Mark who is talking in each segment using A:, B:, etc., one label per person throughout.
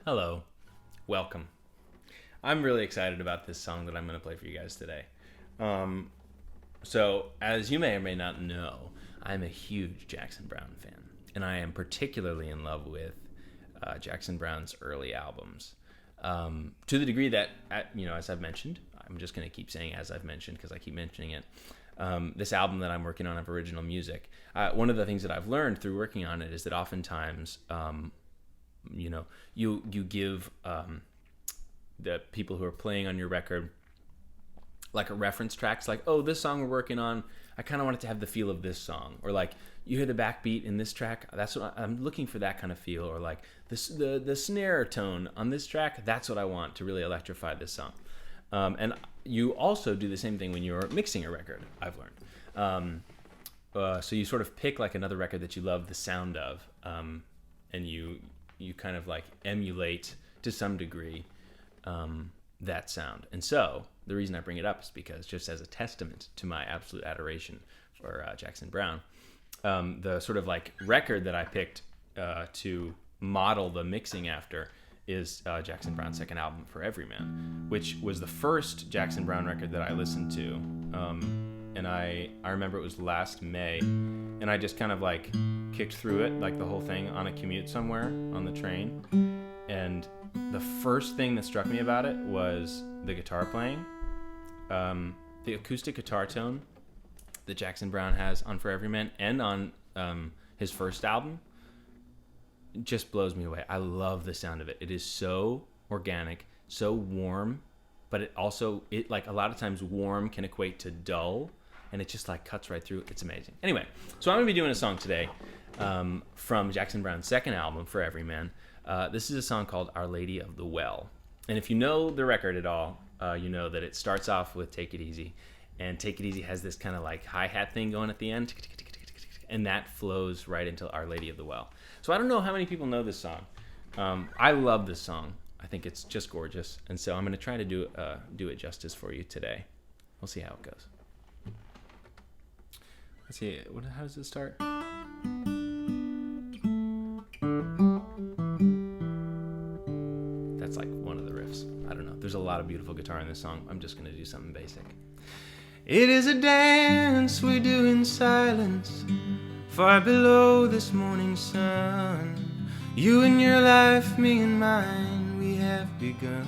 A: Hello, welcome. I'm really excited about this song that I'm going to play for you guys today. Um, as you may or may not know, I'm a huge Jackson Browne fan, and I am particularly in love with Jackson Browne's early albums. To the degree that, as I've mentioned, I'm just going to keep saying as I've mentioned because I keep mentioning it. This album that I'm working on of original music, one of the things that I've learned through working on it is that oftentimes you give the people who are playing on your record like a reference tracks, like, oh, this song we're working on, I kind of want it to have the feel of this song, or like you hear the backbeat in this track, that's what I'm looking for, that kind of feel, or like the snare tone on this track, that's what I want to really electrify this song. And you also do the same thing when you're mixing a record, I've learned. So you sort of pick like another record that you love the sound of, and you kind of like emulate to some degree that sound. And so the reason I bring it up is because, just as a testament to my absolute adoration for Jackson Browne, the sort of like record that I picked to model the mixing after is Jackson Browne's second album, For Everyman, which was the first Jackson Browne record that I listened to. And I remember it was last May, and I just kind of like kicked through it, like the whole thing, on a commute somewhere on the train. And the first thing that struck me about it was the guitar playing. The acoustic guitar tone that Jackson Browne has on For Everyman and on his first album just blows me away. I love the sound of it. It is so organic, so warm, but it like a lot of times warm can equate to dull, and it just like cuts right through. It's amazing. Anyway, so I'm going to be doing a song today from Jackson Browne's second album, For Everyman. This is a song called Our Lady of the Well. And if you know the record at all, you know that it starts off with Take It Easy. And Take It Easy has this kind of like hi-hat thing going at the end. And that flows right into Our Lady of the Well. So I don't know how many people know this song. I love this song. I think it's just gorgeous. And so I'm going to try to do it justice for you today. We'll see how it goes. Let's see. How does it start? That's like one of the riffs. I don't know. There's a lot of beautiful guitar in this song. I'm just going to do something basic. It is a dance we do in silence, far below this morning sun. You and your life, me and mine, we have begun.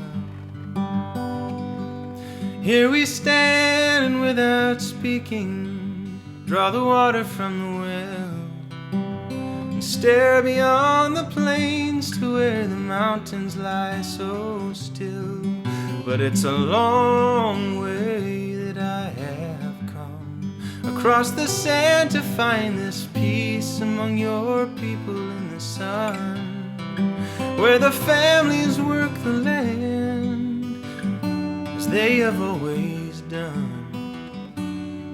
A: Here we stand and without speaking, draw the water from the well, and stare beyond the plains to where the mountains lie so still. But it's a long way that I have come across the sand to find this peace among your people in the sun, where the families work the land as they have always done.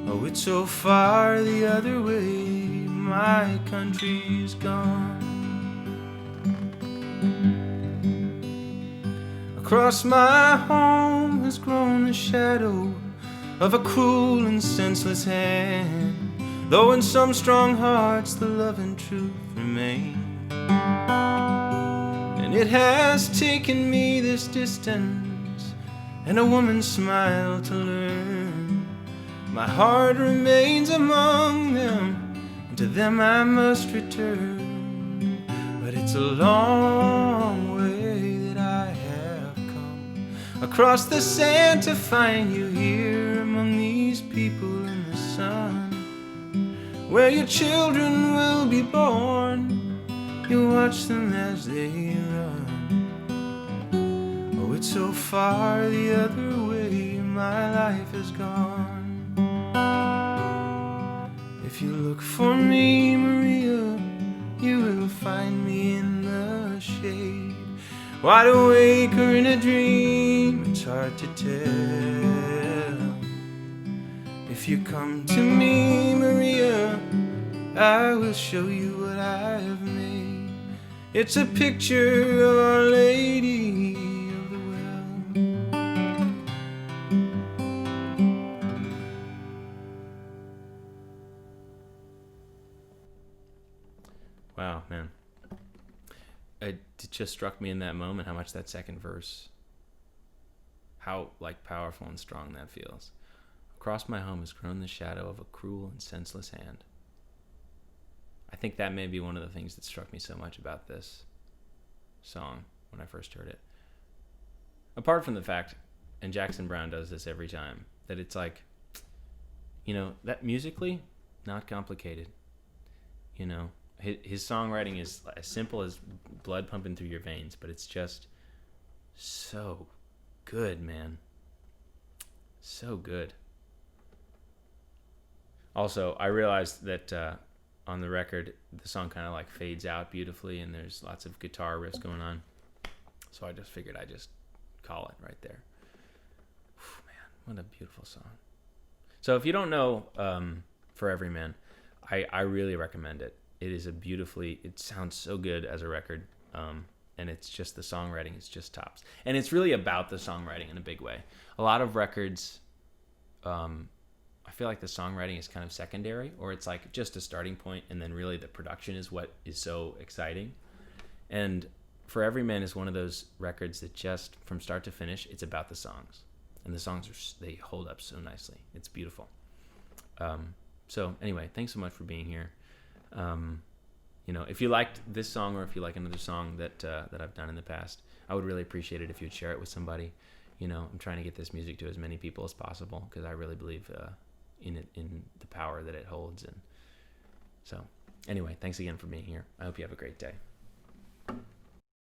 A: Oh, it's so far the other way, my country's gone. Across my home has grown the shadow of a cruel and senseless hand, though in some strong hearts the love and truth remain. And it has taken me this distance and a woman's smile to learn my heart remains among them, and to them I must return. But it's a long way that I have come across the sand to find you here among these people in the sun, where your children will be born. You watch them as they run. Oh, it's so far the other way, my life has gone. If you look for me, Maria, you will find me in the shade, wide awake or in a dream, it's hard to tell. If you come to me, Maria, I will show you what I have made. It's a picture of Our Lady of the Well. Wow, man. it just struck me in that moment how much that second verse, how like powerful and strong that feels. Across my home has grown the shadow of a cruel and senseless hand. I think that may be one of the things that struck me so much about this song when I first heard it. Apart from the fact, and Jackson Browne does this every time, that it's like, you know, that musically, not complicated. You know, his songwriting is as simple as blood pumping through your veins, but it's just so good, man. So good. Also, I realized that on the record, the song kind of like fades out beautifully, and there's lots of guitar riffs going on. So I just figured I'd just call it right there. Whew, man, what a beautiful song. So if you don't know For Every Man, I really recommend it. It is it sounds so good as a record. And it's just the songwriting is just tops. And it's really about the songwriting in a big way. A lot of records, I feel like the songwriting is kind of secondary, or it's like just a starting point, and then really the production is what is so exciting. And For Every Man is one of those records that just from start to finish, it's about the songs. And the songs, they hold up so nicely. It's beautiful. So anyway, thanks so much for being here. You know, if you liked this song, or if you like another song that I've done in the past, I would really appreciate it if you'd share it with somebody. You know, I'm trying to get this music to as many people as possible, because I really believe in the power that it holds. And so anyway, thanks again for being here. I hope you have a great day.